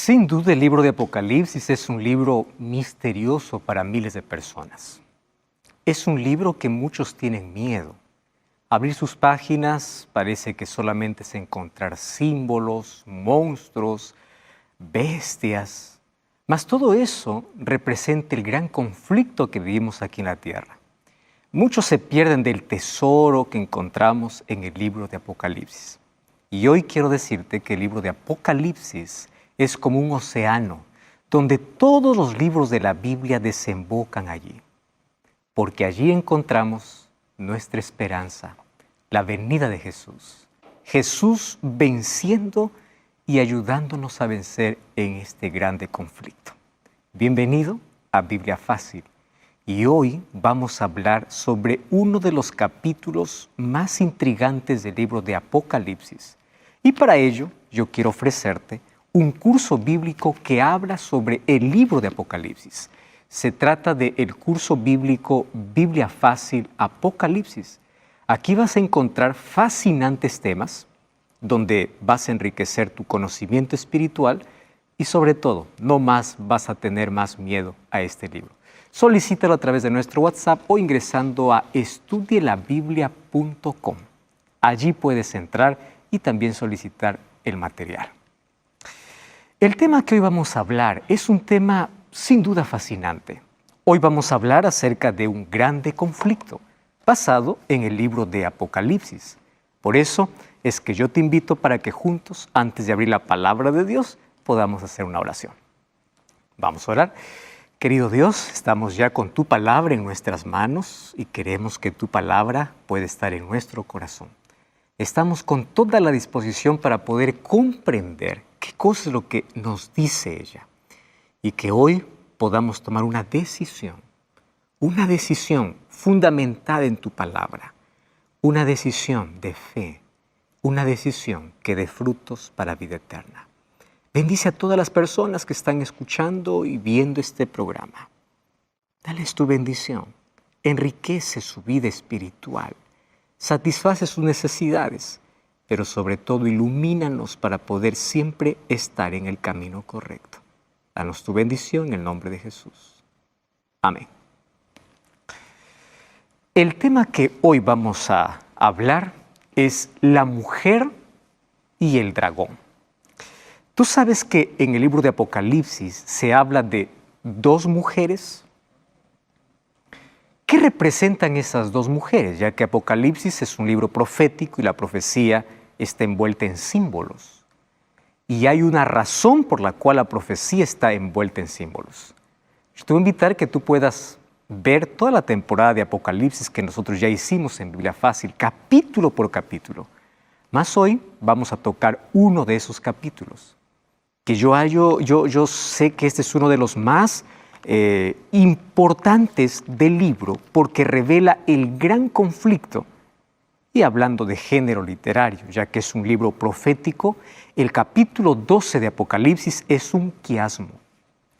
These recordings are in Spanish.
Sin duda el libro de Apocalipsis es un libro misterioso para miles de personas. Es un libro que muchos tienen miedo. Abrir sus páginas parece que solamente es encontrar símbolos, monstruos, bestias. Mas todo eso representa el gran conflicto que vivimos aquí en la tierra. Muchos se pierden del tesoro que encontramos en el libro de Apocalipsis. Y hoy quiero decirte que el libro de Apocalipsis es como un océano donde todos los libros de la Biblia desembocan allí. Porque allí encontramos nuestra esperanza, la venida de Jesús. Jesús venciendo y ayudándonos a vencer en este grande conflicto. Bienvenido a Biblia Fácil. Y hoy vamos a hablar sobre uno de los capítulos más intrigantes del libro de Apocalipsis. Y para ello yo quiero ofrecerte un curso bíblico que habla sobre el libro de Apocalipsis. Se trata del curso bíblico Biblia Fácil Apocalipsis. Aquí vas a encontrar fascinantes temas donde vas a enriquecer tu conocimiento espiritual y sobre todo, no más vas a tener más miedo a este libro. Solicítalo a través de nuestro WhatsApp o ingresando a estudielabiblia.com. Allí puedes entrar y también solicitar el material. El tema que hoy vamos a hablar es un tema sin duda fascinante. Hoy vamos a hablar acerca de un grande conflicto basado en el libro de Apocalipsis. Por eso es que yo te invito para que juntos, antes de abrir la palabra de Dios, podamos hacer una oración. Vamos a orar. Querido Dios, estamos ya con tu palabra en nuestras manos y queremos que tu palabra pueda estar en nuestro corazón. Estamos con toda la disposición para poder comprender qué cosa es lo que nos dice ella y que hoy podamos tomar una decisión fundamentada en tu palabra, una decisión de fe, una decisión que dé frutos para vida eterna. Bendice a todas las personas que están escuchando y viendo este programa. Dales tu bendición, enriquece su vida espiritual, satisface sus necesidades, pero sobre todo ilumínanos para poder siempre estar en el camino correcto. Danos tu bendición en el nombre de Jesús. Amén. El tema que hoy vamos a hablar es la mujer y el dragón. Tú sabes que en el libro de Apocalipsis se habla de dos mujeres. ¿Qué representan esas dos mujeres? Ya que Apocalipsis es un libro profético y la profecía está envuelta en símbolos. Y hay una razón por la cual la profecía está envuelta en símbolos. Yo te voy a invitar que tú puedas ver toda la temporada de Apocalipsis que nosotros ya hicimos en Biblia Fácil, capítulo por capítulo. Más hoy vamos a tocar uno de esos capítulos. Que yo sé que este es uno de los más importantes del libro porque revela el gran conflicto. Y hablando de género literario, ya que es un libro profético, el capítulo 12 de Apocalipsis es un quiasmo.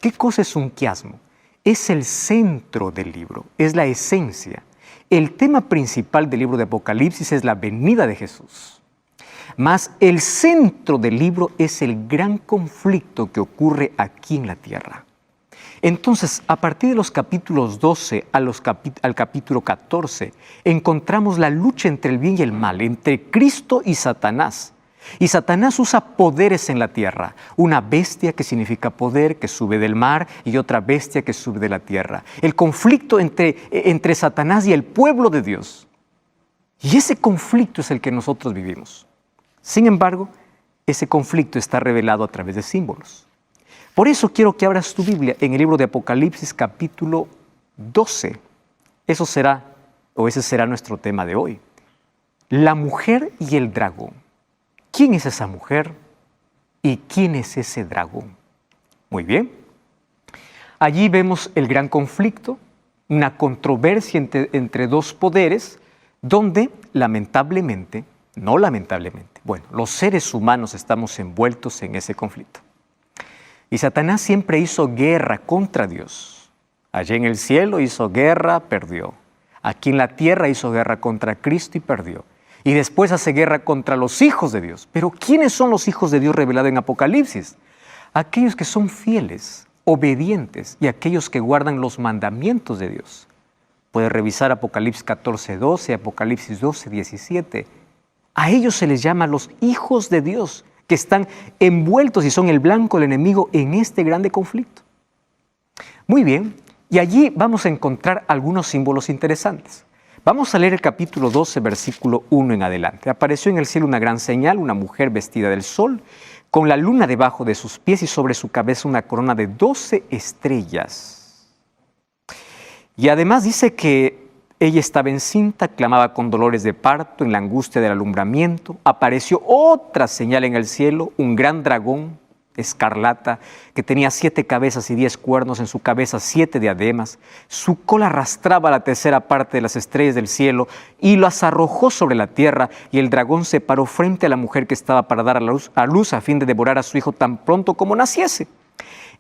¿Qué cosa es un quiasmo? Es el centro del libro, es la esencia. El tema principal del libro de Apocalipsis es la venida de Jesús. Mas el centro del libro es el gran conflicto que ocurre aquí en la tierra. Entonces, a partir de los capítulos 12 al capítulo 14, encontramos la lucha entre el bien y el mal, entre Cristo y Satanás. Y Satanás usa poderes en la tierra, una bestia que significa poder, que sube del mar, y otra bestia que sube de la tierra. El conflicto entre Satanás y el pueblo de Dios. Y ese conflicto es el que nosotros vivimos. Sin embargo, ese conflicto está revelado a través de símbolos. Por eso quiero que abras tu Biblia en el libro de Apocalipsis capítulo 12. Ese será nuestro tema de hoy. La mujer y el dragón. ¿Quién es esa mujer y quién es ese dragón? Muy bien. Allí vemos el gran conflicto, una controversia entre dos poderes, donde los seres humanos estamos envueltos en ese conflicto. Y Satanás siempre hizo guerra contra Dios. Allí en el cielo hizo guerra, perdió. Aquí en la tierra hizo guerra contra Cristo y perdió. Y después hace guerra contra los hijos de Dios. Pero ¿quiénes son los hijos de Dios revelados en Apocalipsis? aquellos que son fieles, obedientes y aquellos que guardan los mandamientos de Dios. Puede revisar Apocalipsis 14:12, Apocalipsis 12:17. A ellos se les llama los hijos de Dios, que están envueltos y son el blanco del enemigo en este grande conflicto. Muy bien, y allí vamos a encontrar algunos símbolos interesantes. Vamos a leer el capítulo 12, versículo 1 en adelante. Apareció en el cielo una gran señal, una mujer vestida del sol, con la luna debajo de sus pies y sobre su cabeza una corona de 12 estrellas. Y además dice que ella estaba encinta, clamaba con dolores de parto en la angustia del alumbramiento. Apareció otra señal en el cielo, un gran dragón escarlata que tenía 7 cabezas y 10 cuernos, en su cabeza 7 diademas. Su cola arrastraba la tercera parte de las estrellas del cielo y las arrojó sobre la tierra, y el dragón se paró frente a la mujer que estaba para dar a luz a fin de devorar a su hijo tan pronto como naciese.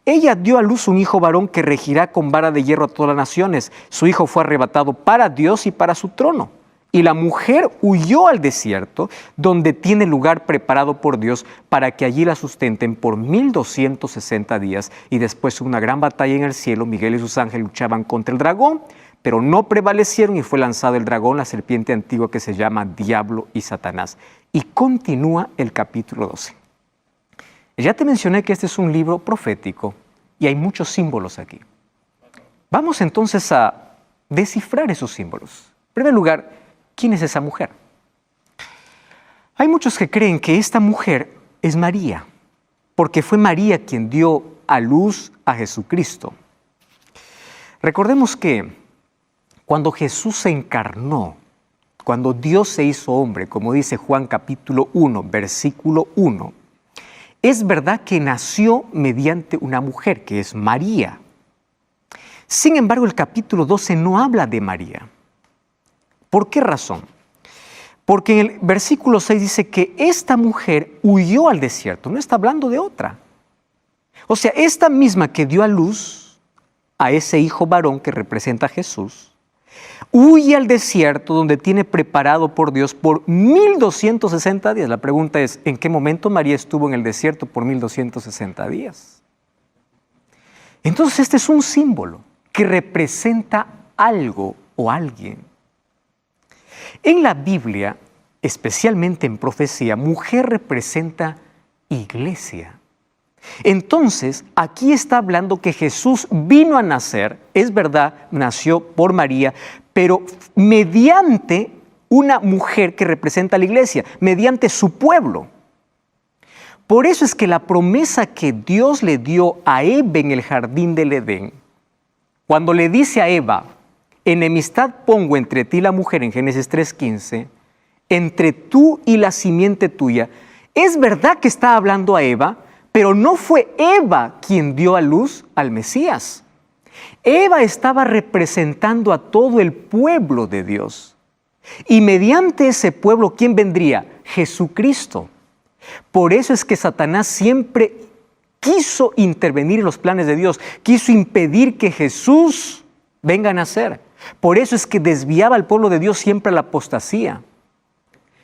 Ella dio a luz un hijo varón que regirá con vara de hierro a todas las naciones. Su hijo fue arrebatado para Dios y para su trono. Y la mujer huyó al desierto, donde tiene lugar preparado por Dios para que allí la sustenten por 1260 días. Y después hubo una gran batalla en el cielo. Miguel y sus ángeles luchaban contra el dragón, pero no prevalecieron y fue lanzado el dragón, la serpiente antigua que se llama Diablo y Satanás. Y continúa el capítulo 12. Ya te mencioné que este es un libro profético y hay muchos símbolos aquí. Vamos entonces a descifrar esos símbolos. En primer lugar, ¿quién es esa mujer? Hay muchos que creen que esta mujer es María, porque fue María quien dio a luz a Jesucristo. Recordemos que cuando Jesús se encarnó, cuando Dios se hizo hombre, como dice Juan capítulo 1, versículo 1, es verdad que nació mediante una mujer, que es María. Sin embargo, el capítulo 12 no habla de María. ¿Por qué razón? Porque en el versículo 6 dice que esta mujer huyó al desierto, no está hablando de otra. O sea, esta misma que dio a luz a ese hijo varón que representa a Jesús, huye al desierto donde tiene preparado por Dios por 1260 días. La pregunta es, ¿en qué momento María estuvo en el desierto por 1260 días? Entonces este es un símbolo que representa algo o alguien. En la Biblia, especialmente en profecía, mujer representa iglesia. Entonces, aquí está hablando que Jesús vino a nacer, es verdad, nació por María, pero mediante una mujer que representa a la iglesia, mediante su pueblo. Por eso es que la promesa que Dios le dio a Eva en el jardín del Edén, cuando le dice a Eva, enemistad pongo entre ti y la mujer en Génesis 3:15, entre tú y la simiente tuya, es verdad que está hablando a Eva, pero no fue Eva quien dio a luz al Mesías. Eva estaba representando a todo el pueblo de Dios. Y mediante ese pueblo, ¿quién vendría? Jesucristo. Por eso es que Satanás siempre quiso intervenir en los planes de Dios, quiso impedir que Jesús venga a nacer. Por eso es que desviaba al pueblo de Dios siempre a la apostasía.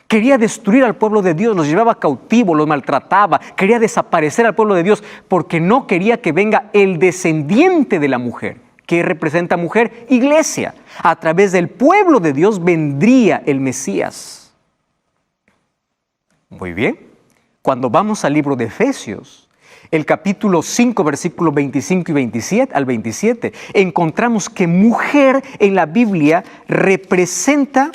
Quería destruir al pueblo de Dios, los llevaba cautivos, los maltrataba, quería desaparecer al pueblo de Dios porque no quería que venga el descendiente de la mujer. ¿Qué representa mujer? Iglesia. A través del pueblo de Dios vendría el Mesías. Muy bien. Cuando vamos al libro de Efesios, el capítulo 5, versículos 25 y 27 al 27, encontramos que mujer en la Biblia representa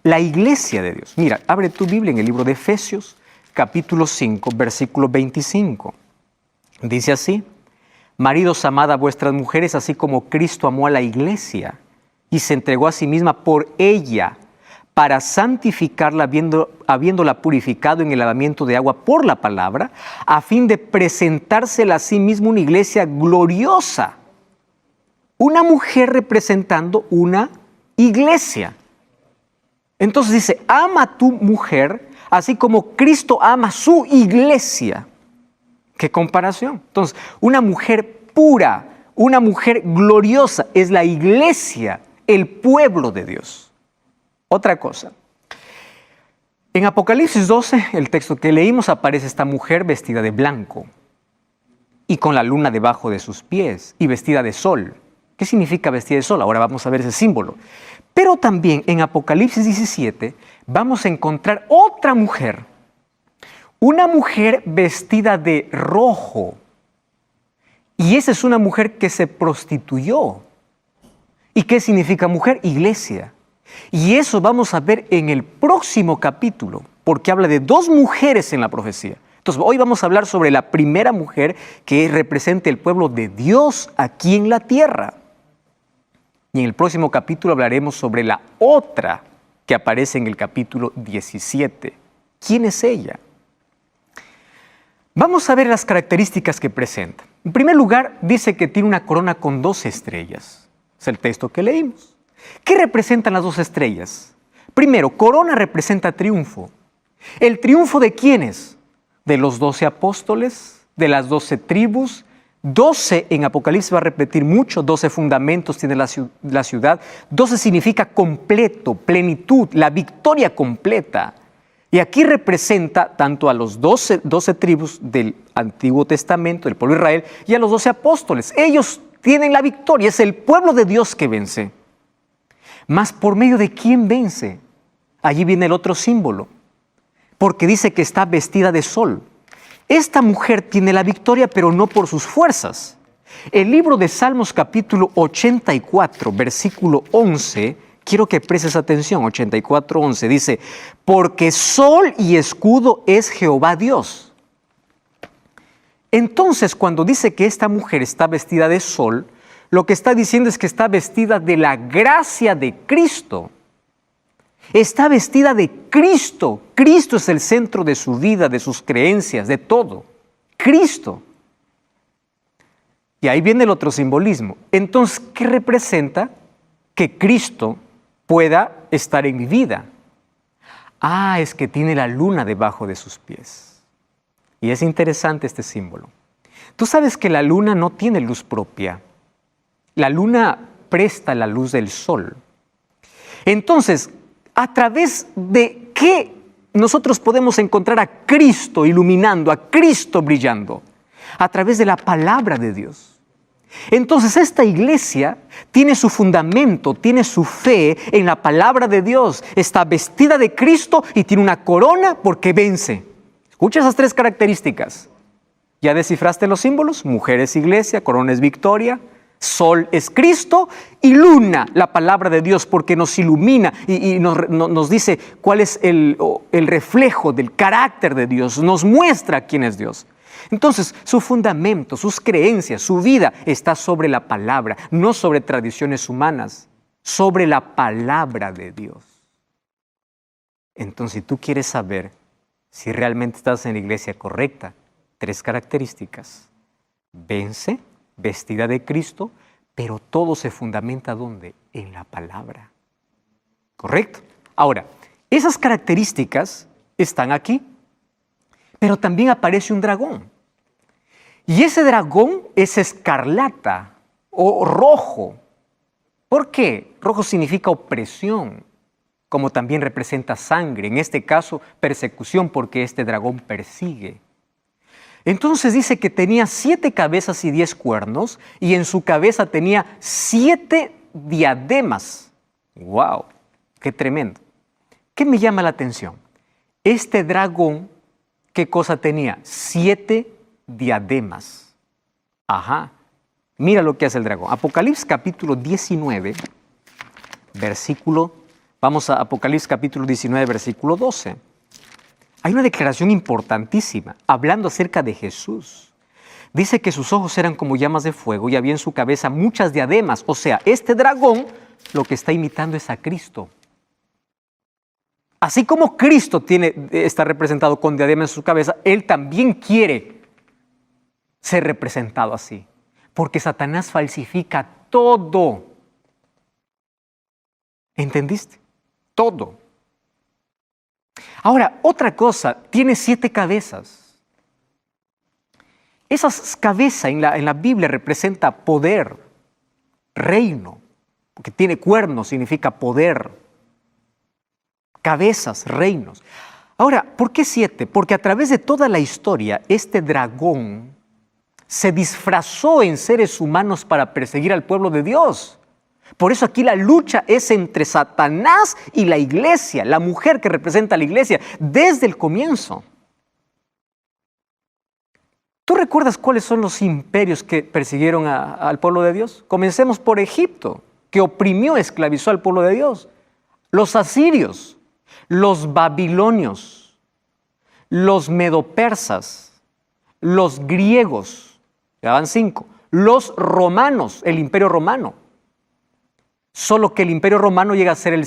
la iglesia de Dios. Mira, abre tu Biblia en el libro de Efesios, capítulo 5, versículo 25. Dice así: maridos, amad a vuestras mujeres, así como Cristo amó a la iglesia y se entregó a sí misma por ella, para santificarla, habiéndola purificado en el lavamiento de agua por la palabra, a fin de presentársela a sí misma una iglesia gloriosa. Una mujer representando una iglesia. Entonces dice, ama a tu mujer, así como Cristo ama su iglesia. ¿Qué comparación? Entonces, una mujer pura, una mujer gloriosa, es la iglesia, el pueblo de Dios. Otra cosa. En Apocalipsis 12, el texto que leímos, aparece esta mujer vestida de blanco. y con la luna debajo de sus pies y vestida de sol. ¿Qué significa vestida de sol? Ahora vamos a ver ese símbolo. Pero también en Apocalipsis 17 vamos a encontrar otra mujer, una mujer vestida de rojo. Y esa es una mujer que se prostituyó. ¿Y qué significa mujer? Iglesia. Y eso vamos a ver en el próximo capítulo, porque habla de dos mujeres en la profecía. Entonces, hoy vamos a hablar sobre la primera mujer que representa el pueblo de Dios aquí en la tierra. Y en el próximo capítulo hablaremos sobre la otra que aparece en el capítulo 17. ¿Quién es ella? Vamos a ver las características que presenta. En primer lugar, dice que tiene una corona con 12 estrellas. Es el texto que leímos. ¿Qué representan las 2 estrellas? Primero, corona representa triunfo. ¿El triunfo de quiénes? De los 12 apóstoles, de las 12 tribus. 12 en Apocalipsis va a repetir mucho, 12 fundamentos tiene la ciudad. 12 significa completo, plenitud, la victoria completa. Y aquí representa tanto a los 12 tribus del Antiguo Testamento, del pueblo de Israel, y a los 12 apóstoles. Ellos tienen la victoria, es el pueblo de Dios que vence. Mas ¿por medio de quién vence? Allí viene el otro símbolo, porque dice que está vestida de sol. Esta mujer tiene la victoria, pero no por sus fuerzas. El libro de Salmos capítulo 84, versículo 11, quiero que prestes atención, 84:11, dice, porque sol y escudo es Jehová Dios. Entonces, cuando dice que esta mujer está vestida de sol, lo que está diciendo es que está vestida de la gracia de Cristo. Está vestida de Cristo. Cristo es el centro de su vida, de sus creencias, de todo. Cristo. Y ahí viene el otro simbolismo. Entonces, ¿qué representa? Que Cristo pueda estar en mi vida. Ah, es que tiene la luna debajo de sus pies. Y es interesante este símbolo. Tú sabes que la luna no tiene luz propia. La luna presta la luz del sol. Entonces, ¿a través de qué nosotros podemos encontrar a Cristo iluminando, a Cristo brillando? A través de la palabra de Dios. Entonces esta iglesia tiene su fundamento, tiene su fe en la palabra de Dios. Está vestida de Cristo y tiene una corona porque vence. Escucha esas 3 características. ¿Ya descifraste los símbolos? Mujer es iglesia, corona es victoria. Sol es Cristo y luna, la palabra de Dios, porque nos ilumina y nos dice cuál es el reflejo del carácter de Dios, nos muestra quién es Dios. Entonces, su fundamento, sus creencias, su vida está sobre la palabra, no sobre tradiciones humanas, sobre la palabra de Dios. Entonces, si tú quieres saber si realmente estás en la iglesia correcta, 3 características. Vence, vestida de Cristo, pero todo se fundamenta ¿dónde? En la palabra. ¿Correcto? Ahora, esas características están aquí, pero también aparece un dragón. Y ese dragón es escarlata o rojo. ¿Por qué? Rojo significa opresión, como también representa sangre. En este caso, persecución, porque este dragón persigue. Entonces dice que tenía 7 cabezas y 10 cuernos, y en su cabeza tenía 7 diademas. ¡Wow! ¡Qué tremendo! ¿Qué me llama la atención? Este dragón, ¿qué cosa tenía? 7 diademas. Ajá. Mira lo que hace el dragón. Apocalipsis capítulo 19, vamos a Apocalipsis capítulo 19, versículo 12. Hay una declaración importantísima, hablando acerca de Jesús. Dice que sus ojos eran como llamas de fuego y había en su cabeza muchas diademas. O sea, este dragón lo que está imitando es a Cristo. Así como Cristo está representado con diademas en su cabeza, Él también quiere ser representado así. Porque Satanás falsifica todo. ¿Entendiste? Todo. Ahora, otra cosa, tiene 7 cabezas. Esas cabezas en la Biblia representa poder, reino, porque tiene cuernos, significa poder. Cabezas, reinos. Ahora, ¿por qué 7? Porque a través de toda la historia, este dragón se disfrazó en seres humanos para perseguir al pueblo de Dios. Por eso aquí la lucha es entre Satanás y la iglesia, la mujer que representa a la iglesia, desde el comienzo. ¿Tú recuerdas cuáles son los imperios que persiguieron al pueblo de Dios? Comencemos por Egipto, que oprimió, esclavizó al pueblo de Dios. Los asirios, los babilonios, los medopersas, los griegos, ya van 5, los romanos, el imperio romano. Solo que el imperio romano llega a ser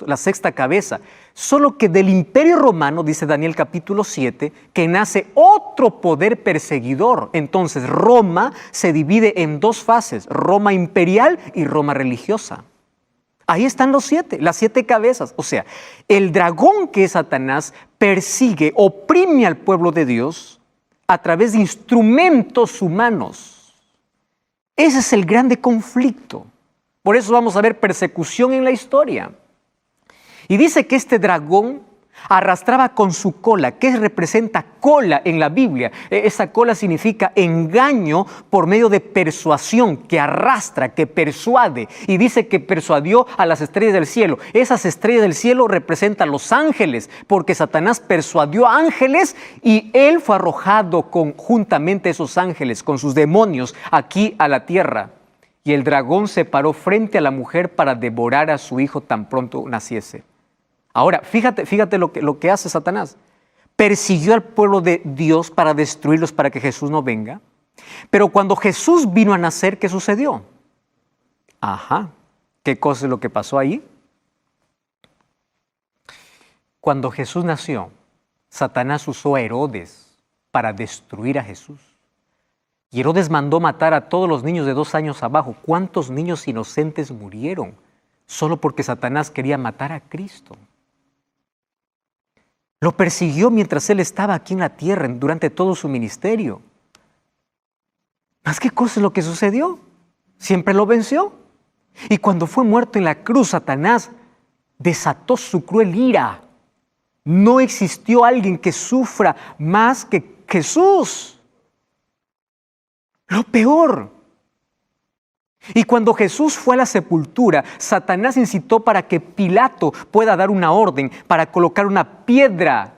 la sexta cabeza. Solo que del imperio romano, dice Daniel capítulo 7, que nace otro poder perseguidor. Entonces Roma se divide en dos fases, Roma imperial y Roma religiosa. Ahí están las 7 cabezas. O sea, el dragón que es Satanás persigue, oprime al pueblo de Dios a través de instrumentos humanos. Ese es el grande conflicto. Por eso vamos a ver persecución en la historia. Y dice que este dragón arrastraba con su cola. ¿Qué representa cola en la Biblia? Esa cola significa engaño por medio de persuasión, que arrastra, que persuade. Y dice que persuadió a las estrellas del cielo. Esas estrellas del cielo representan los ángeles, porque Satanás persuadió a ángeles y él fue arrojado juntamente esos ángeles, con sus demonios, aquí a la tierra. Y el dragón se paró frente a la mujer para devorar a su hijo tan pronto naciese. Ahora, fíjate lo que hace Satanás. Persiguió al pueblo de Dios para destruirlos, para que Jesús no venga. Pero cuando Jesús vino a nacer, ¿qué sucedió? ¿Qué cosa es lo que pasó ahí? Cuando Jesús nació, Satanás usó a Herodes para destruir a Jesús. Y Herodes mandó matar a todos los niños de 2 años abajo. ¿Cuántos niños inocentes murieron? Solo porque Satanás quería matar a Cristo. Lo persiguió mientras él estaba aquí en la tierra, durante todo su ministerio. ¿Más qué cosa es lo que sucedió? Siempre lo venció. Y cuando fue muerto en la cruz, Satanás desató su cruel ira. No existió alguien que sufra más que Jesús. Lo peor. Y cuando Jesús fue a la sepultura, Satanás incitó para que Pilato pueda dar una orden para colocar una piedra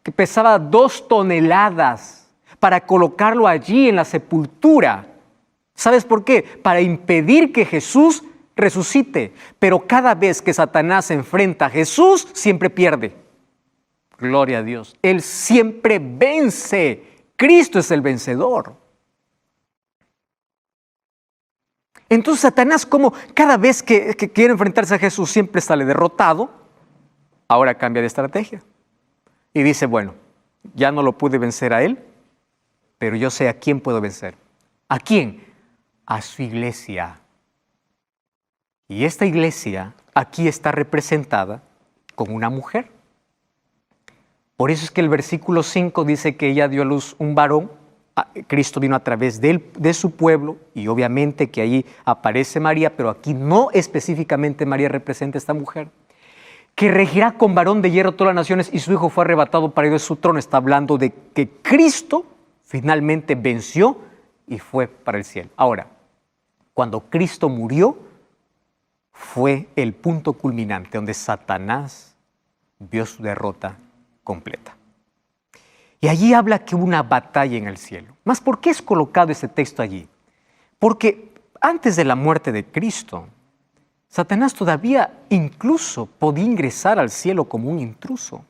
que pesaba 2 toneladas, para colocarlo allí en la sepultura. ¿Sabes por qué? Para impedir que Jesús resucite. Pero cada vez que Satanás se enfrenta a Jesús, siempre pierde. Gloria a Dios. Él siempre vence. Cristo es el vencedor. Entonces Satanás, como cada vez que quiere enfrentarse a Jesús, siempre sale derrotado, ahora cambia de estrategia. Y dice, bueno, ya no lo pude vencer a él, pero yo sé a quién puedo vencer. ¿A quién? A su iglesia. Y esta iglesia aquí está representada con una mujer. Por eso es que el versículo 5 dice que ella dio a luz un varón. Cristo vino a través de su pueblo, y obviamente que ahí aparece María, pero aquí no específicamente María representa a esta mujer, que regirá con varón de hierro todas las naciones, y su hijo fue arrebatado para ir de su trono. Está hablando de que Cristo finalmente venció y fue para el cielo. Ahora, cuando Cristo murió, fue el punto culminante donde Satanás vio su derrota completa. Y allí habla que hubo una batalla en el cielo. ¿Mas por qué es colocado este texto allí? Porque antes de la muerte de Cristo, Satanás todavía incluso podía ingresar al cielo como un intruso.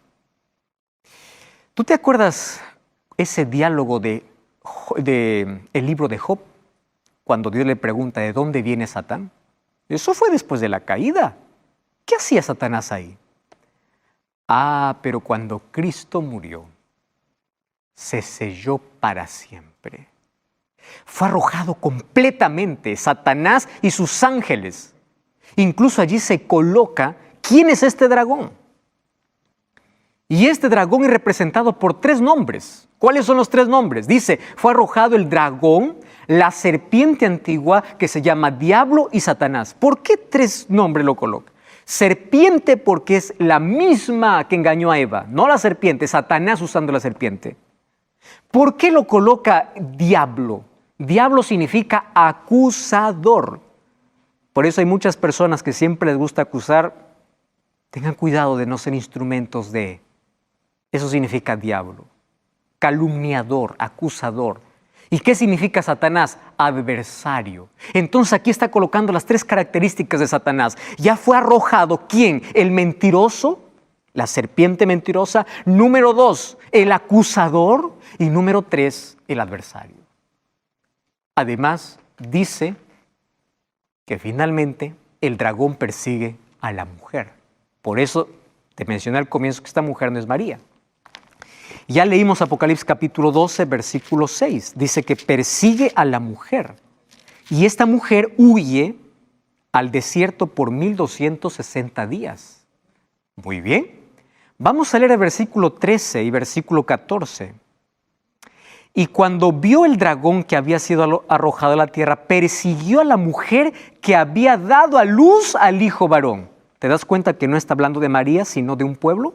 ¿Tú te acuerdas ese diálogo de el libro de Job? Cuando Dios le pregunta, ¿de dónde viene Satán? Eso fue después de la caída. ¿Qué hacía Satanás ahí? Pero cuando Cristo murió, se selló para siempre. Fue arrojado completamente Satanás y sus ángeles. Incluso allí se coloca, ¿quién es este dragón? Y este dragón es representado por 3 nombres. ¿Cuáles son los 3 nombres? Dice, fue arrojado el dragón, la serpiente antigua, que se llama Diablo y Satanás. ¿Por qué 3 nombres lo coloca? Serpiente porque es la misma que engañó a Eva, no la serpiente, Satanás usando la serpiente. ¿Por qué lo coloca diablo? Diablo significa acusador. Por eso hay muchas personas que siempre les gusta acusar. Tengan cuidado de no ser instrumentos de... Eso significa diablo. Calumniador, acusador. ¿Y qué significa Satanás? Adversario. Entonces aquí está colocando las 3 características de Satanás. Ya fue arrojado, ¿quién? El mentiroso, la serpiente mentirosa. Número 2, el acusador. Y número 3, el adversario. Además, dice que finalmente el dragón persigue a la mujer. Por eso te mencioné al comienzo que esta mujer no es María. Ya leímos Apocalipsis capítulo 12, versículo 6. Dice que persigue a la mujer. Y esta mujer huye al desierto por 1260 días. Muy bien. Vamos a leer el versículo 13 y versículo 14. Y cuando vio el dragón que había sido arrojado a la tierra, persiguió a la mujer que había dado a luz al hijo varón. ¿Te das cuenta que no está hablando de María, sino de un pueblo?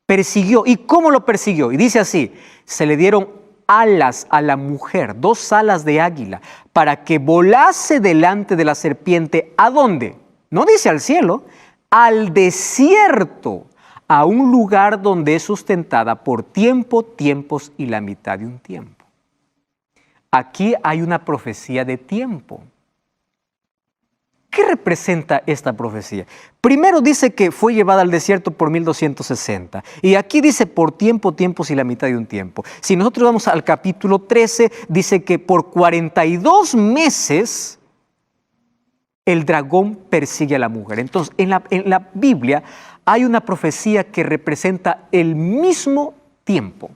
Persiguió. ¿Y cómo lo persiguió? Y dice así, se le dieron alas a la mujer, 2 alas de águila, para que volase delante de la serpiente. ¿A dónde? No dice al cielo, al desierto, a un lugar donde es sustentada por tiempo, tiempos y la mitad de un tiempo. Aquí hay una profecía de tiempo. ¿Qué representa esta profecía? Primero dice que fue llevada al desierto por 1260. Y aquí dice por tiempo, tiempos y la mitad de un tiempo. Si nosotros vamos al capítulo 13, dice que por 42 meses el dragón persigue a la mujer. Entonces, en la Biblia hay una profecía que representa el mismo tiempo.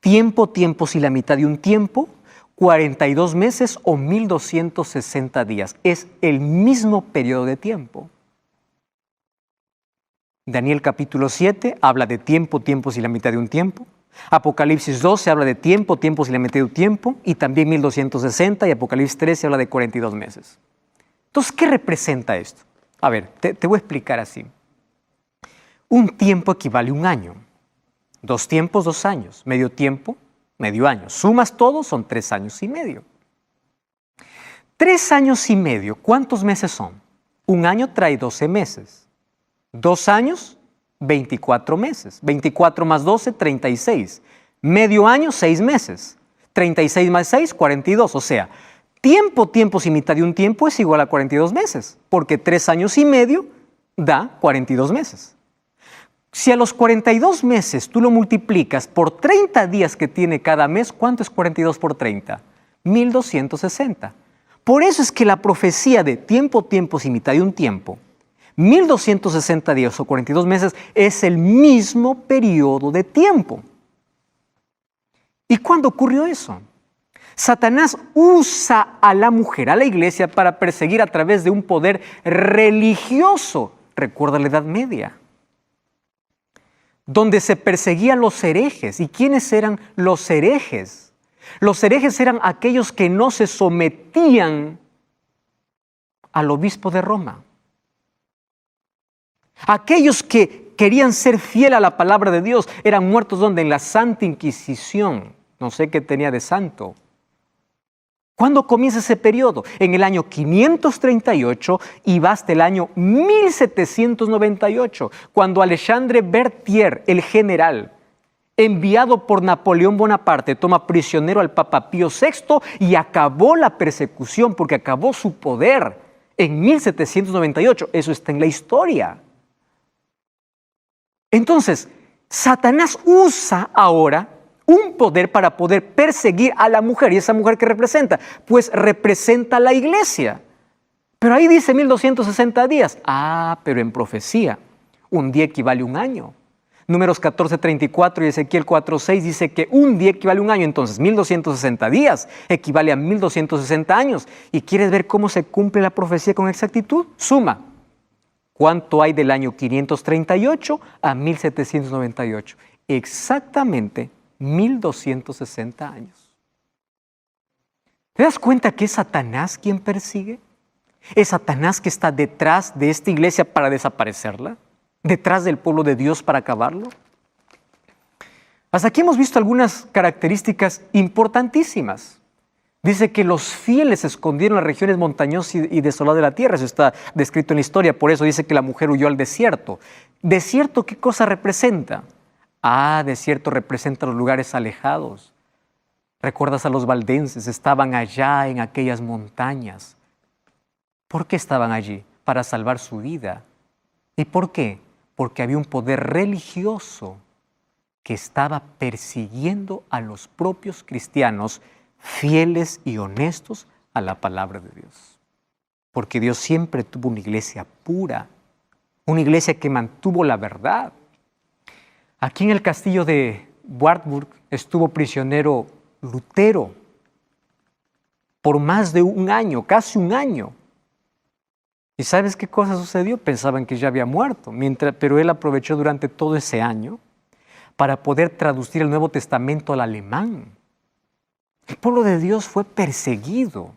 Tiempo, tiempos y la mitad de un tiempo. 42 meses o 1260 días. Es el mismo periodo de tiempo. Daniel capítulo 7 habla de tiempo, tiempos y la mitad de un tiempo. Apocalipsis 12 habla de tiempo, tiempos y la mitad de un tiempo. Y también 1260 y Apocalipsis 13 habla de 42 meses. Entonces, ¿qué representa esto? A ver, te voy a explicar así. Un tiempo equivale a un año. 2 tiempos, 2 años. Medio tiempo, medio año. Sumas todo, son 3 años y medio. 3 años y medio, ¿cuántos meses son? Un año trae 12 meses. 2 años, 24 meses. 24 más 12, 36. Medio año, 6 meses. 36 más 6, 42. O sea, tiempo, tiempos y mitad de un tiempo es igual a 42 meses. Porque 3 años y medio da 42 meses. Si a los 42 meses tú lo multiplicas por 30 días que tiene cada mes, ¿cuánto es 42 por 30? 1260. Por eso es que la profecía de tiempo, tiempos y mitad de un tiempo, 1260 días o 42 meses, es el mismo periodo de tiempo. ¿Y cuándo ocurrió eso? Satanás usa a la mujer, a la iglesia, para perseguir a través de un poder religioso. Recuerda la Edad Media, donde se perseguía a los herejes. ¿Y quiénes eran los herejes? Los herejes eran aquellos que no se sometían al obispo de Roma. Aquellos que querían ser fieles a la palabra de Dios eran muertos ¿dónde? En la Santa Inquisición. No sé qué tenía de santo. ¿Cuándo comienza ese periodo? En el año 538 y va hasta el año 1798, cuando Alexandre Berthier, el general, enviado por Napoleón Bonaparte, toma prisionero al Papa Pío VI y acabó la persecución porque acabó su poder en 1798. Eso está en la historia. Entonces, Satanás usa ahora un poder para poder perseguir a la mujer. ¿Y esa mujer qué representa? Pues representa a la iglesia. Pero ahí dice 1260 días. Ah, pero en profecía, un día equivale a un año. Números 14:34 y Ezequiel 4:6 dice que un día equivale a un año. Entonces, 1260 días equivale a 1260 años. ¿Y quieres ver cómo se cumple la profecía con exactitud? Suma. ¿Cuánto hay del año 538 a 1798? Exactamente 1260 años. ¿Te das cuenta que es Satanás quien persigue? ¿Es Satanás que está detrás de esta iglesia para desaparecerla? ¿Detrás del pueblo de Dios para acabarlo? Hasta aquí hemos visto algunas características importantísimas. Dice que los fieles se escondieron en las regiones montañosas y desoladas de la tierra. Eso está descrito en la historia. Por eso dice que la mujer huyó al desierto. ¿Desierto qué cosa representa? Desierto representa los lugares alejados. ¿Recuerdas a los valdenses? Estaban allá en aquellas montañas. ¿Por qué estaban allí? Para salvar su vida. ¿Y por qué? Porque había un poder religioso que estaba persiguiendo a los propios cristianos fieles y honestos a la palabra de Dios. Porque Dios siempre tuvo una iglesia pura, una iglesia que mantuvo la verdad. Aquí en el castillo de Wartburg estuvo prisionero Lutero por más de un año, casi un año. ¿Y sabes qué cosa sucedió? Pensaban que ya había muerto, pero él aprovechó durante todo ese año para poder traducir el Nuevo Testamento al alemán. El pueblo de Dios fue perseguido.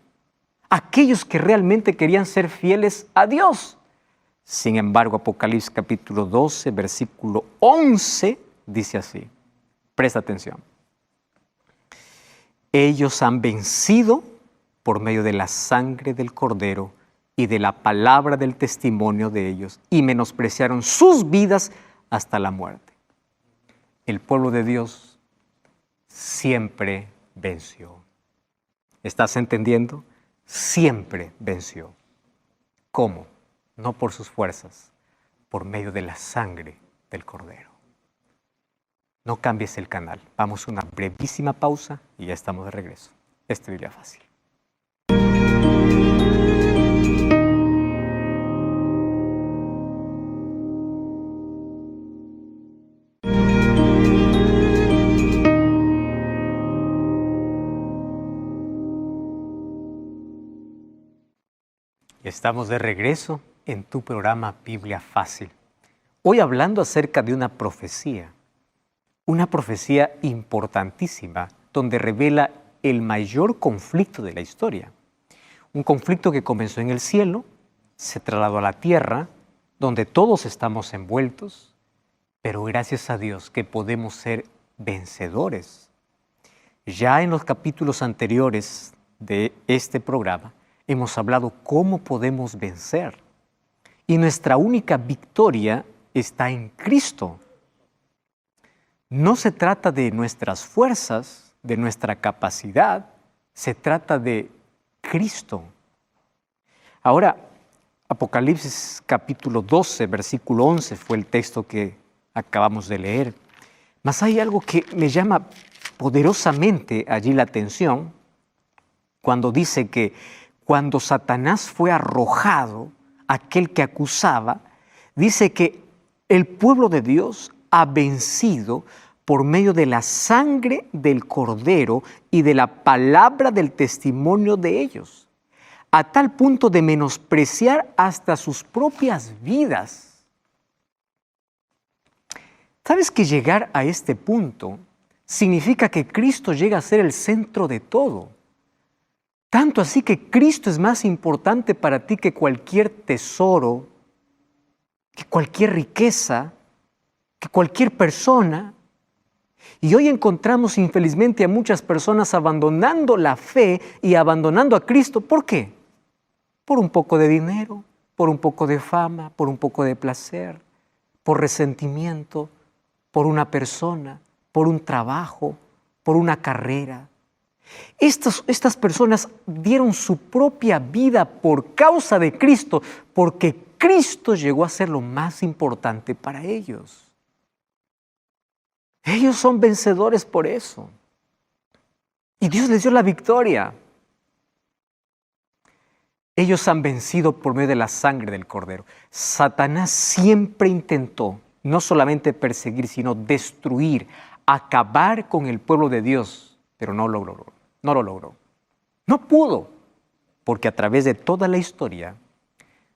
Aquellos que realmente querían ser fieles a Dios. Sin embargo, Apocalipsis capítulo 12, versículo 11, dice así. Presta atención. Ellos han vencido por medio de la sangre del Cordero y de la palabra del testimonio de ellos, y menospreciaron sus vidas hasta la muerte. El pueblo de Dios siempre venció. ¿Estás entendiendo? Siempre venció. ¿Cómo? No por sus fuerzas, por medio de la sangre del Cordero. No cambies el canal. Vamos a una brevísima pausa y ya estamos de regreso. Esto es Biblia Fácil. Estamos de regreso en tu programa Biblia Fácil. Hoy hablando acerca de una profecía importantísima donde revela el mayor conflicto de la historia. Un conflicto que comenzó en el cielo, se trasladó a la tierra, donde todos estamos envueltos, pero gracias a Dios que podemos ser vencedores. Ya en los capítulos anteriores de este programa, hemos hablado cómo podemos vencer. Y nuestra única victoria está en Cristo. No se trata de nuestras fuerzas, de nuestra capacidad, se trata de Cristo. Ahora, Apocalipsis capítulo 12, versículo 11 fue el texto que acabamos de leer. Mas hay algo que me llama poderosamente allí la atención cuando dice que cuando Satanás fue arrojado, aquel que acusaba, dice que el pueblo de Dios ha vencido por medio de la sangre del Cordero y de la palabra del testimonio de ellos, a tal punto de menospreciar hasta sus propias vidas. ¿Sabes que llegar a este punto significa que Cristo llega a ser el centro de todo? Tanto así que Cristo es más importante para ti que cualquier tesoro, que cualquier riqueza, que cualquier persona. Y hoy encontramos infelizmente a muchas personas abandonando la fe y abandonando a Cristo. ¿Por qué? Por un poco de dinero, por un poco de fama, por un poco de placer, por resentimiento, por una persona, por un trabajo, por una carrera. Estas personas dieron su propia vida por causa de Cristo, porque Cristo llegó a ser lo más importante para ellos. Ellos son vencedores por eso. Y Dios les dio la victoria. Ellos han vencido por medio de la sangre del Cordero. Satanás siempre intentó no solamente perseguir, sino destruir, acabar con el pueblo de Dios, pero no lo logró. No pudo, porque a través de toda la historia,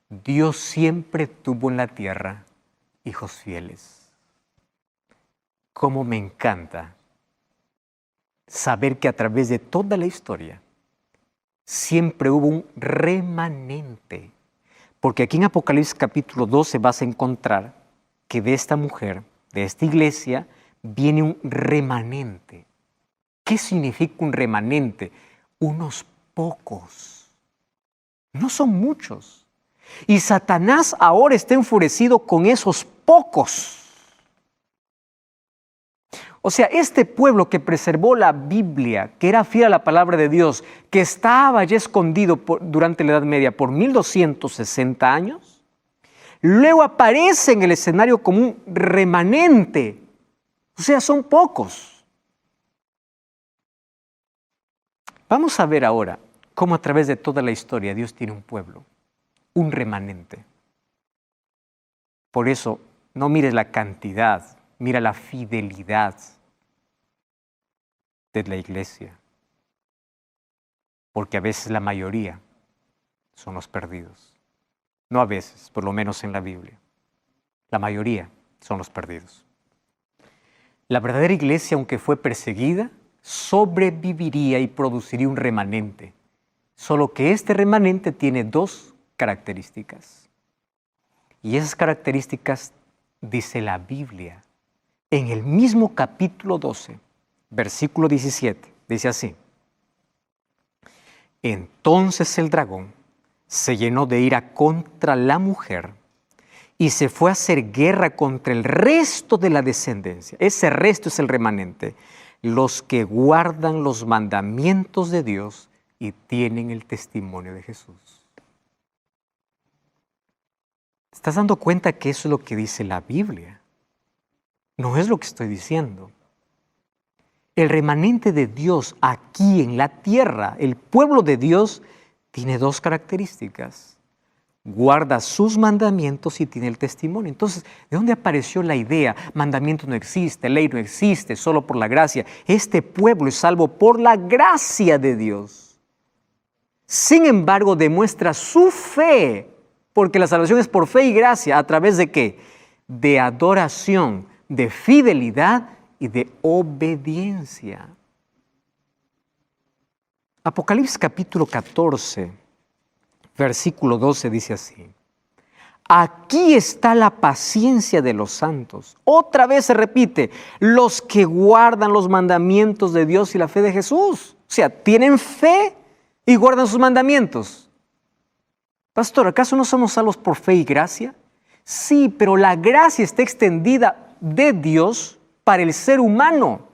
Dios siempre tuvo en la tierra hijos fieles. Cómo me encanta saber que a través de toda la historia siempre hubo un remanente. Porque aquí en Apocalipsis capítulo 12 vas a encontrar que de esta mujer, de esta iglesia, viene un remanente. ¿Qué significa un remanente? Unos pocos. No son muchos. Y Satanás ahora está enfurecido con esos pocos. O sea, este pueblo que preservó la Biblia, que era fiel a la palabra de Dios, que estaba ya escondido durante la Edad Media por 1260 años, luego aparece en el escenario como un remanente. O sea, son pocos. Vamos a ver ahora cómo a través de toda la historia Dios tiene un pueblo, un remanente. Por eso, no mires la cantidad, mira la fidelidad de la iglesia. Porque a veces la mayoría son los perdidos. No a veces, por lo menos en la Biblia. La mayoría son los perdidos. La verdadera iglesia, aunque fue perseguida, sobreviviría y produciría un remanente. Solo que este remanente tiene dos características. Y esas características dice la Biblia. En el mismo capítulo 12, versículo 17, dice así: entonces el dragón se llenó de ira contra la mujer y se fue a hacer guerra contra el resto de la descendencia. Ese resto es el remanente, los que guardan los mandamientos de Dios y tienen el testimonio de Jesús. ¿Te estás dando cuenta que eso es lo que dice la Biblia? No es lo que estoy diciendo. El remanente de Dios aquí en la tierra, el pueblo de Dios, tiene dos características. Guarda sus mandamientos y tiene el testimonio. Entonces, ¿de dónde apareció la idea? Mandamiento no existe, ley no existe, solo por la gracia. Este pueblo es salvo por la gracia de Dios. Sin embargo, demuestra su fe, porque la salvación es por fe y gracia. ¿A través de qué? De adoración, de fidelidad y de obediencia. Apocalipsis capítulo 14, versículo 12 dice así: aquí está la paciencia de los santos. Otra vez se repite, los que guardan los mandamientos de Dios y la fe de Jesús. O sea, tienen fe y guardan sus mandamientos. Pastor, ¿acaso no somos salvos por fe y gracia? Sí, pero la gracia está extendida de Dios para el ser humano.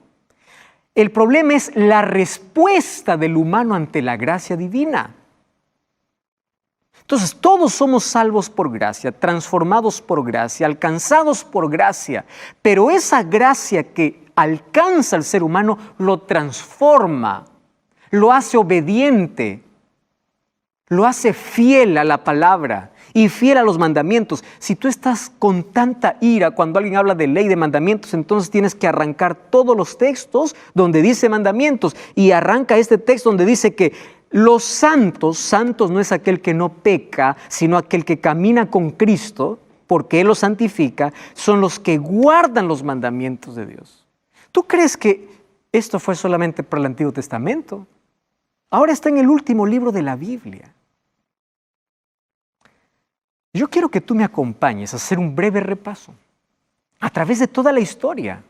El problema es la respuesta del humano ante la gracia divina. Entonces, todos somos salvos por gracia, transformados por gracia, alcanzados por gracia, pero esa gracia que alcanza al ser humano lo transforma, lo hace obediente, lo hace fiel a la palabra y fiel a los mandamientos. Si tú estás con tanta ira cuando alguien habla de ley, de mandamientos, entonces tienes que arrancar todos los textos donde dice mandamientos y arranca este texto donde dice que los santos no es aquel que no peca, sino aquel que camina con Cristo, porque Él los santifica, son los que guardan los mandamientos de Dios. ¿Tú crees que esto fue solamente para el Antiguo Testamento? Ahora está en el último libro de la Biblia. Yo quiero que tú me acompañes a hacer un breve repaso a través de toda la historia.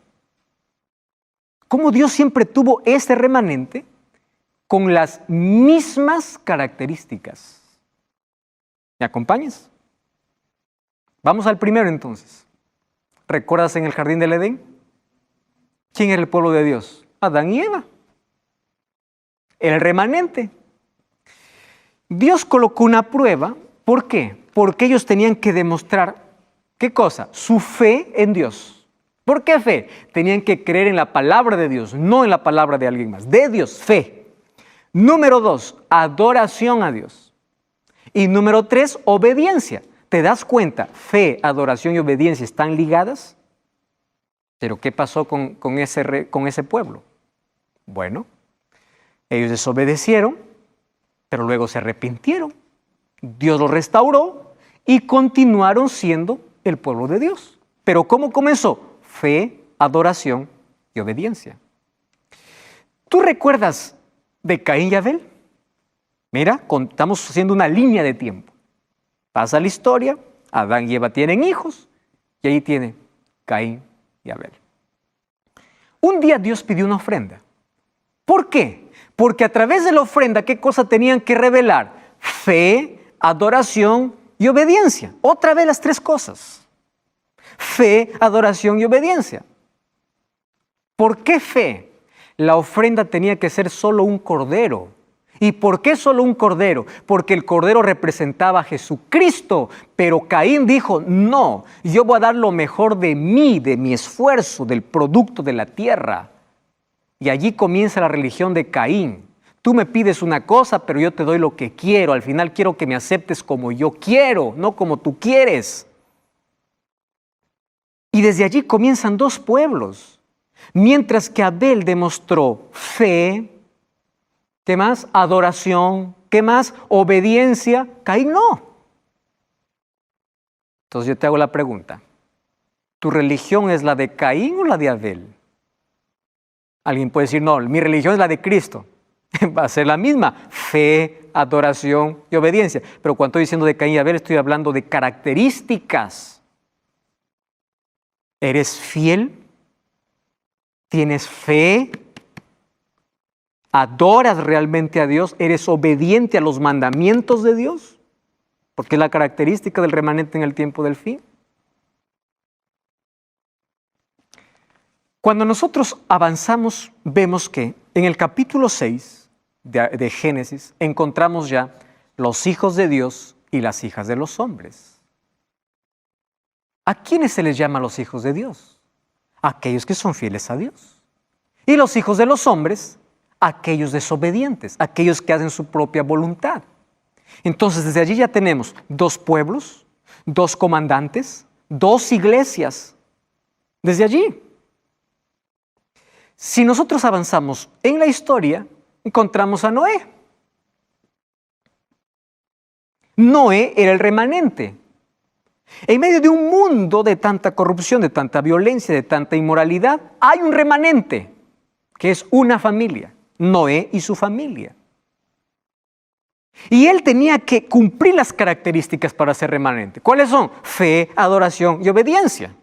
Cómo Dios siempre tuvo este remanente con las mismas características. ¿Me acompañas? Vamos al primero entonces. ¿Recuerdas en el jardín del Edén? ¿Quién era el pueblo de Dios? Adán y Eva. El remanente. Dios colocó una prueba. ¿Por qué? Porque ellos tenían que demostrar, ¿qué cosa? Su fe en Dios. ¿Por qué fe? Tenían que creer en la palabra de Dios, no en la palabra de alguien más. De Dios, fe. Número 2, adoración a Dios. Y número 3, obediencia. ¿Te das cuenta? Fe, adoración y obediencia están ligadas. ¿Pero qué pasó con ese pueblo? Bueno, ellos desobedecieron, pero luego se arrepintieron. Dios los restauró y continuaron siendo el pueblo de Dios. ¿Pero cómo comenzó? Fe, adoración y obediencia. ¿Tú recuerdas de Caín y Abel? Mira, estamos haciendo una línea de tiempo. Pasa la historia, Adán y Eva tienen hijos y ahí tiene Caín y Abel. Un día Dios pidió una ofrenda. ¿Por qué? Porque a través de la ofrenda, ¿qué cosa tenían que revelar? Fe, adoración y obediencia. Otra vez las tres cosas. Fe, adoración y obediencia. ¿Por qué fe? La ofrenda tenía que ser solo un cordero. ¿Y por qué solo un cordero? Porque el cordero representaba a Jesucristo, pero Caín dijo, no, yo voy a dar lo mejor de mí, de mi esfuerzo, del producto de la tierra. Y allí comienza la religión de Caín. Tú me pides una cosa, pero yo te doy lo que quiero. Al final quiero que me aceptes como yo quiero, no como tú quieres. Y desde allí comienzan dos pueblos. Mientras que Abel demostró fe, ¿qué más? Adoración, ¿qué más? Obediencia, Caín no. Entonces yo te hago la pregunta, ¿tu religión es la de Caín o la de Abel? Alguien puede decir, no, mi religión es la de Cristo. Va a ser la misma, fe, adoración y obediencia. Pero cuando estoy diciendo de Caín y Abel, estoy hablando de características. ¿Eres fiel? ¿Tienes fe? ¿Adoras realmente a Dios? ¿Eres obediente a los mandamientos de Dios? Porque es la característica del remanente en el tiempo del fin. Cuando nosotros avanzamos, vemos que en el capítulo 6 de Génesis encontramos ya los hijos de Dios y las hijas de los hombres. ¿A quiénes se les llama los hijos de Dios? Aquellos que son fieles a Dios. Y los hijos de los hombres, aquellos desobedientes, aquellos que hacen su propia voluntad. Entonces, desde allí ya tenemos dos pueblos, dos comandantes, dos iglesias. Desde allí. Si nosotros avanzamos en la historia, encontramos a Noé. Noé era el remanente. En medio de un mundo de tanta corrupción, de tanta violencia, de tanta inmoralidad, hay un remanente, que es una familia, Noé y su familia. Y él tenía que cumplir las características para ser remanente. ¿Cuáles son? Fe, adoración y obediencia.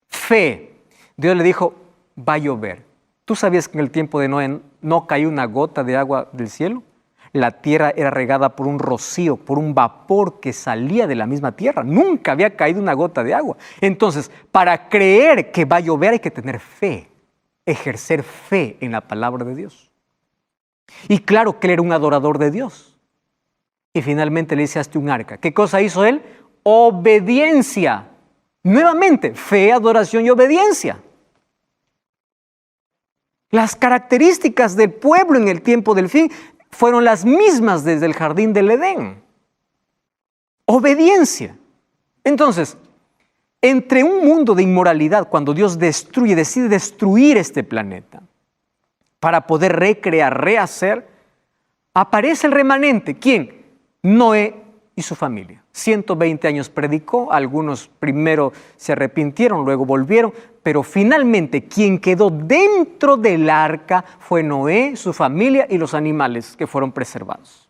Fe. Dios le dijo, va a llover. ¿Tú sabías que en el tiempo de Noé no cayó una gota de agua del cielo? La tierra era regada por un rocío, por un vapor que salía de la misma tierra. Nunca había caído una gota de agua. Entonces, para creer que va a llover hay que tener fe, ejercer fe en la palabra de Dios. Y claro que él era un adorador de Dios. Y finalmente le dice, hazte un arca. ¿Qué cosa hizo él? Obediencia. Nuevamente, fe, adoración y obediencia. Las características del pueblo en el tiempo del fin fueron las mismas desde el jardín del Edén. Obediencia. Entonces, entre un mundo de inmoralidad, cuando Dios decide destruir este planeta para poder recrear, rehacer, aparece el remanente. ¿Quién? Noé y su familia. 120 años predicó, algunos primero se arrepintieron, luego volvieron, pero finalmente quien quedó dentro del arca fue Noé, su familia y los animales que fueron preservados.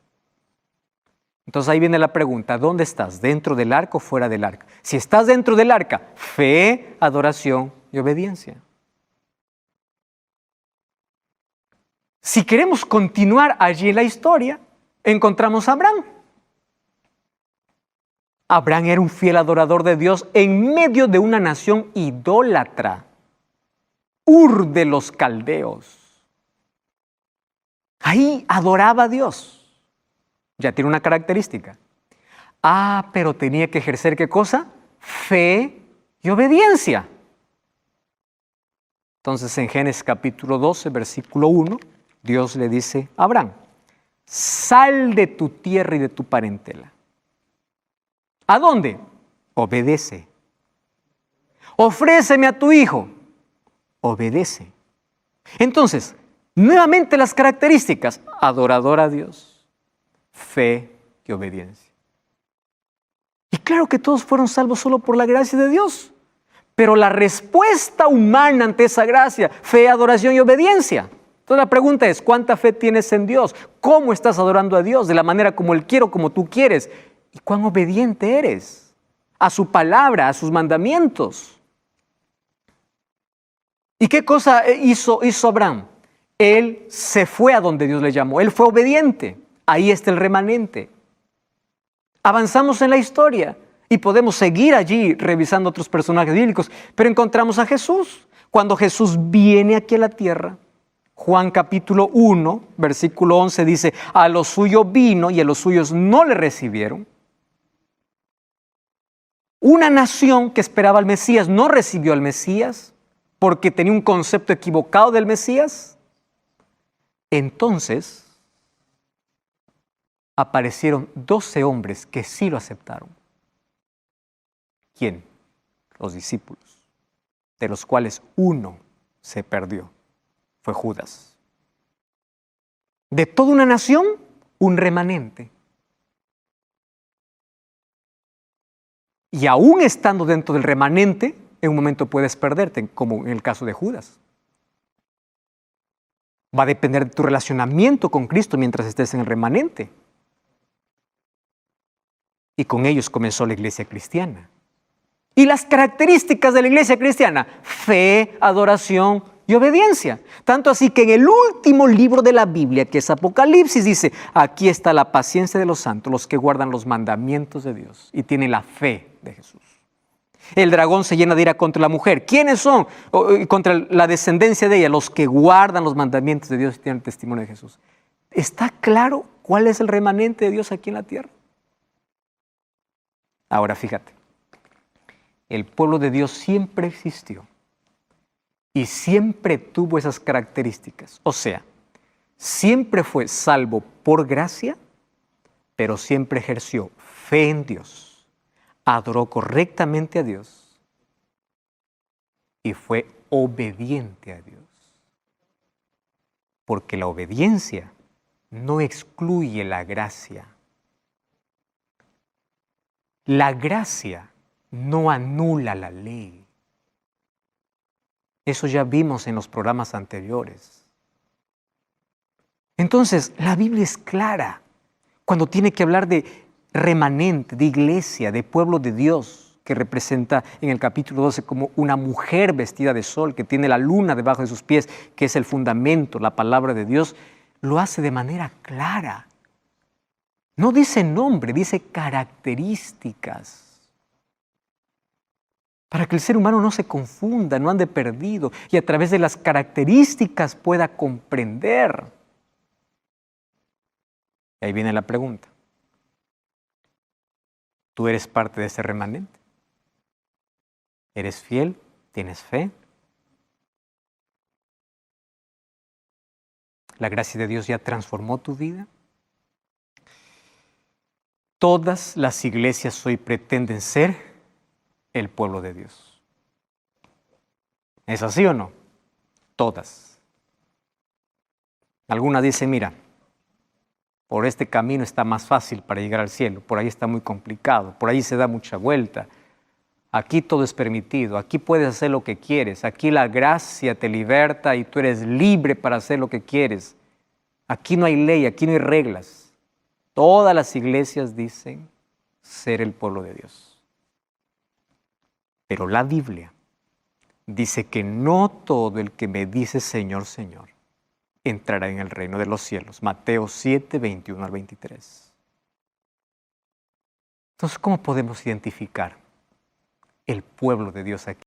Entonces ahí viene la pregunta, ¿dónde estás? ¿Dentro del arca o fuera del arca? Si estás dentro del arca, fe, adoración y obediencia. Si queremos continuar allí en la historia, encontramos a Abraham. Abraham era un fiel adorador de Dios en medio de una nación idólatra, Ur de los caldeos. Ahí adoraba a Dios. Ya tiene una característica. Pero tenía que ejercer ¿qué cosa? Fe y obediencia. Entonces en Génesis capítulo 12, versículo 1, Dios le dice a Abraham, sal de tu tierra y de tu parentela. ¿A dónde? Obedece. Ofréceme a tu hijo. Obedece. Entonces, nuevamente las características, adorador a Dios, fe y obediencia. Y claro que todos fueron salvos solo por la gracia de Dios, pero la respuesta humana ante esa gracia, fe, adoración y obediencia. Entonces la pregunta es, ¿cuánta fe tienes en Dios? ¿Cómo estás adorando a Dios? ¿De la manera como Él quiere o como tú quieres? ¿Y cuán obediente eres a su palabra, a sus mandamientos? ¿Y qué cosa hizo Abraham? Él se fue a donde Dios le llamó. Él fue obediente. Ahí está el remanente. Avanzamos en la historia y podemos seguir allí revisando otros personajes bíblicos, pero encontramos a Jesús. Cuando Jesús viene aquí a la tierra, Juan capítulo 1, versículo 11 dice, a lo suyo vino y a los suyos no le recibieron. Una nación que esperaba al Mesías no recibió al Mesías porque tenía un concepto equivocado del Mesías. Entonces aparecieron 12 hombres que sí lo aceptaron. ¿Quién? Los discípulos, de los cuales uno se perdió. Fue Judas. De toda una nación, un remanente. Y aún estando dentro del remanente, en un momento puedes perderte, como en el caso de Judas. Va a depender de tu relacionamiento con Cristo mientras estés en el remanente. Y con ellos comenzó la iglesia cristiana. Y las características de la iglesia cristiana: fe, adoración y obediencia. Tanto así que en el último libro de la Biblia, que es Apocalipsis, dice, aquí está la paciencia de los santos, los que guardan los mandamientos de Dios y tienen la fe de Jesús. El dragón se llena de ira contra la mujer. ¿Quiénes son? Contra la descendencia de ella, los que guardan los mandamientos de Dios y tienen el testimonio de Jesús. ¿Está claro cuál es el remanente de Dios aquí en la tierra? Ahora fíjate, el pueblo de Dios siempre existió y siempre tuvo esas características. O sea, siempre fue salvo por gracia, pero siempre ejerció fe en Dios, adoró correctamente a Dios y fue obediente a Dios. Porque la obediencia no excluye la gracia. La gracia no anula la ley. Eso ya vimos en los programas anteriores. Entonces, la Biblia es clara cuando tiene que hablar de remanente, de iglesia, de pueblo de Dios, que representa en el capítulo 12 como una mujer vestida de sol, que tiene la luna debajo de sus pies, que es el fundamento, la palabra de Dios. Lo hace de manera clara. No dice nombre, dice características. Para que el ser humano no se confunda, no ande perdido y a través de las características pueda comprender. Y ahí viene la pregunta. ¿Tú eres parte de ese remanente? ¿Eres fiel? ¿Tienes fe? ¿La gracia de Dios ya transformó tu vida? Todas las iglesias hoy pretenden ser el pueblo de Dios. ¿Es así o no? Todas. Algunas dicen, mira, por este camino está más fácil para llegar al cielo, por ahí está muy complicado, por ahí se da mucha vuelta. Aquí todo es permitido, aquí puedes hacer lo que quieres, aquí la gracia te liberta y tú eres libre para hacer lo que quieres. Aquí no hay ley, aquí no hay reglas. Todas las iglesias dicen ser el pueblo de Dios. Pero la Biblia dice que no todo el que me dice Señor, Señor, entrará en el reino de los cielos. Mateo 7, 21 al 23. Entonces, ¿cómo podemos identificar el pueblo de Dios aquí?